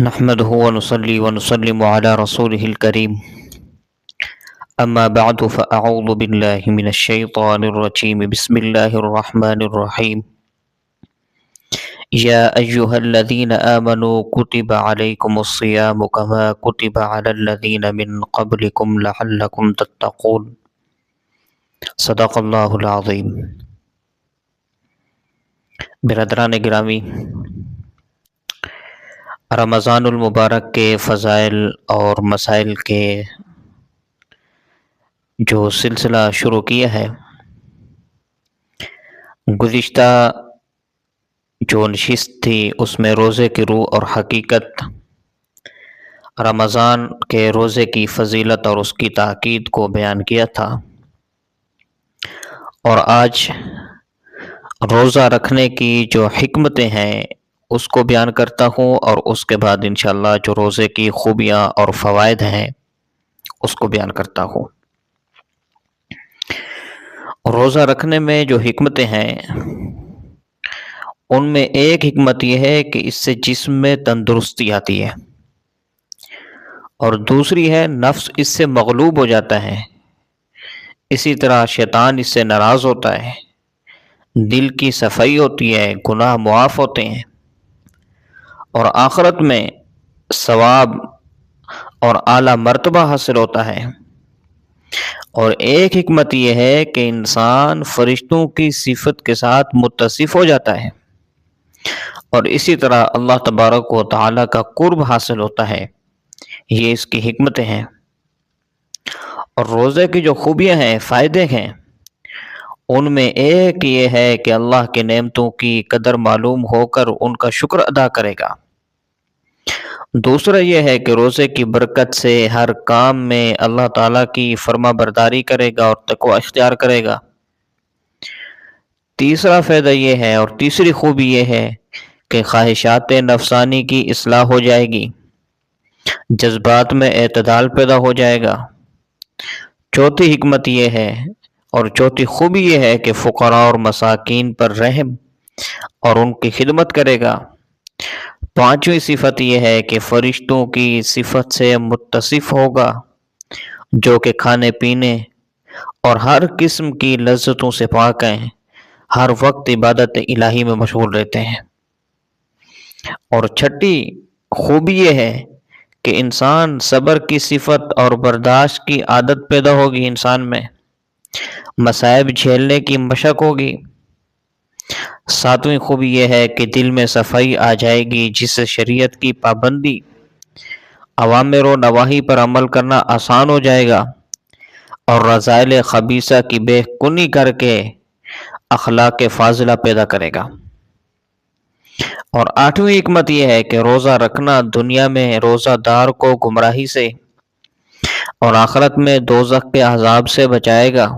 نحمده ونصلي ونسلم على رسوله الكريم أما بعد فأعوذ بالله من الشيطان الرجيم بسم الله الرحمن الرحيم يا أيها الذين آمنوا كتب عليكم الصيام كما كتب على الذين من قبلكم لعلكم تتقون صدق اللہ العظیم۔ برادران گرامی، رمضان المبارک کے فضائل اور مسائل کے جو سلسلہ شروع کیا ہے، گزشتہ جو نشست تھی اس میں روزے کی روح اور حقیقت، رمضان کے روزے کی فضیلت اور اس کی تاکید کو بیان کیا تھا، اور آج روزہ رکھنے کی جو حکمتیں ہیں اس کو بیان کرتا ہوں، اور اس کے بعد انشاءاللہ جو روزے کی خوبیاں اور فوائد ہیں اس کو بیان کرتا ہوں۔ روزہ رکھنے میں جو حکمتیں ہیں ان میں ایک حکمت یہ ہے کہ اس سے جسم میں تندرستی آتی ہے، اور دوسری ہے نفس اس سے مغلوب ہو جاتا ہے، اسی طرح شیطان اس سے ناراض ہوتا ہے، دل کی صفائی ہوتی ہے، گناہ معاف ہوتے ہیں، اور آخرت میں ثواب اور اعلیٰ مرتبہ حاصل ہوتا ہے۔ اور ایک حکمت یہ ہے کہ انسان فرشتوں کی صفت کے ساتھ متصف ہو جاتا ہے، اور اسی طرح اللہ تبارک و تعالیٰ کا قرب حاصل ہوتا ہے۔ یہ اس کی حکمتیں ہیں۔ اور روزے کی جو خوبیاں ہیں، فائدے ہیں، ان میں ایک یہ ہے کہ اللہ کے نعمتوں کی قدر معلوم ہو کر ان کا شکر ادا کرے گا۔ دوسرا یہ ہے کہ روزے کی برکت سے ہر کام میں اللہ تعالیٰ کی فرما برداری کرے گا اور تقوی اختیار کرے گا۔ تیسرا فائدہ یہ ہے اور تیسری خوبی یہ ہے کہ خواہشات نفسانی کی اصلاح ہو جائے گی، جذبات میں اعتدال پیدا ہو جائے گا۔ چوتھی حکمت یہ ہے اور چوتھی خوبی یہ ہے کہ فقراء اور مساکین پر رحم اور ان کی خدمت کرے گا۔ پانچویں صفت یہ ہے کہ فرشتوں کی صفت سے متصف ہوگا، جو کہ کھانے پینے اور ہر قسم کی لذتوں سے پاک ہیں، ہر وقت عبادت الہی میں مشغول رہتے ہیں۔ اور چھٹی خوبی یہ ہے کہ انسان صبر کی صفت اور برداشت کی عادت پیدا ہوگی، انسان میں مصائب جھیلنے کی مشق ہوگی۔ ساتویں خوبی یہ ہے کہ دل میں صفائی آ جائے گی، جس سے شریعت کی پابندی، اوامر و نواہی پر عمل کرنا آسان ہو جائے گا، اور رذائل خبیثہ کی بے کنی کر کے اخلاق فاضلہ پیدا کرے گا۔ اور آٹھویں حکمت یہ ہے کہ روزہ رکھنا دنیا میں روزہ دار کو گمراہی سے اور آخرت میں دوزخ کے عذاب سے بچائے گا۔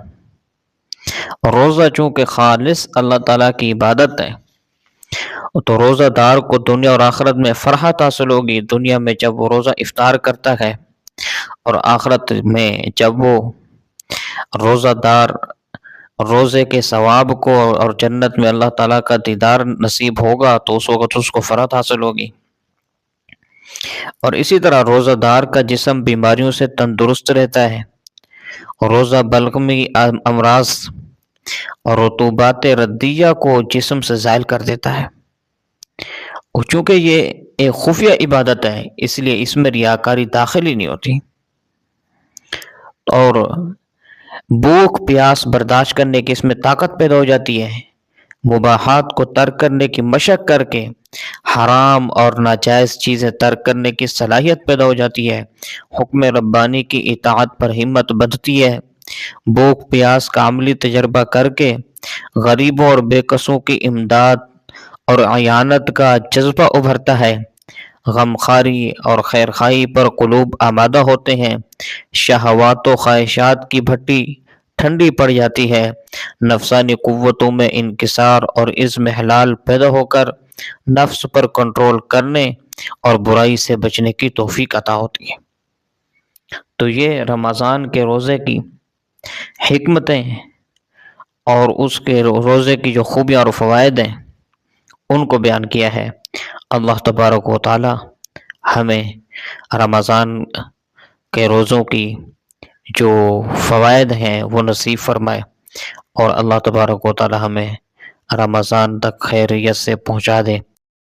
روزہ چونکہ خالص اللہ تعالیٰ کی عبادت ہے، تو روزہ دار کو دنیا اور آخرت میں فرحت حاصل ہوگی۔ دنیا میں جب وہ روزہ افطار کرتا ہے، اور آخرت میں جب وہ روزہ دار روزے کے ثواب کو اور جنت میں اللہ تعالیٰ کا دیدار نصیب ہوگا، تو اس وقت اس کو فرحت حاصل ہوگی۔ اور اسی طرح روزہ دار کا جسم بیماریوں سے تندرست رہتا ہے، روزہ بلغمی امراض اور رطوبات ردیہ کو جسم سے زائل کر دیتا ہے۔ اور چونکہ یہ ایک خفیہ عبادت ہے، اس لیے اس میں ریاکاری داخل ہی نہیں ہوتی، اور بھوک پیاس برداشت کرنے کی اس میں طاقت پیدا ہو جاتی ہے۔ مباحات کو ترک کرنے کی مشق کر کے حرام اور ناجائز چیزیں ترک کرنے کی صلاحیت پیدا ہو جاتی ہے۔ حکم ربانی کی اطاعت پر ہمت بڑھتی ہے۔ بھوک پیاس کا عملی تجربہ کر کے غریبوں اور بے کسوں کی امداد اور اعانت کا جذبہ ابھرتا ہے۔ غمخواری اور خیرخواہی پر قلوب آمادہ ہوتے ہیں۔ شہوات و خواہشات کی بھٹی ٹھنڈی پڑ جاتی ہے۔ نفسانی قوتوں میں انکسار اور عزم حلال پیدا ہو کر نفس پر کنٹرول کرنے اور برائی سے بچنے کی توفیق عطا ہوتی ہے۔ تو یہ رمضان کے روزے کی حکمتیں اور اس کے روزے کی جو خوبیاں اور فوائد ہیں ان کو بیان کیا ہے۔ اللہ تبارک و تعالی ہمیں رمضان کے روزوں کی جو فوائد ہیں وہ نصیب فرمائے، اور اللہ تبارک و تعالی ہمیں رمضان تک خیریت سے پہنچا دے۔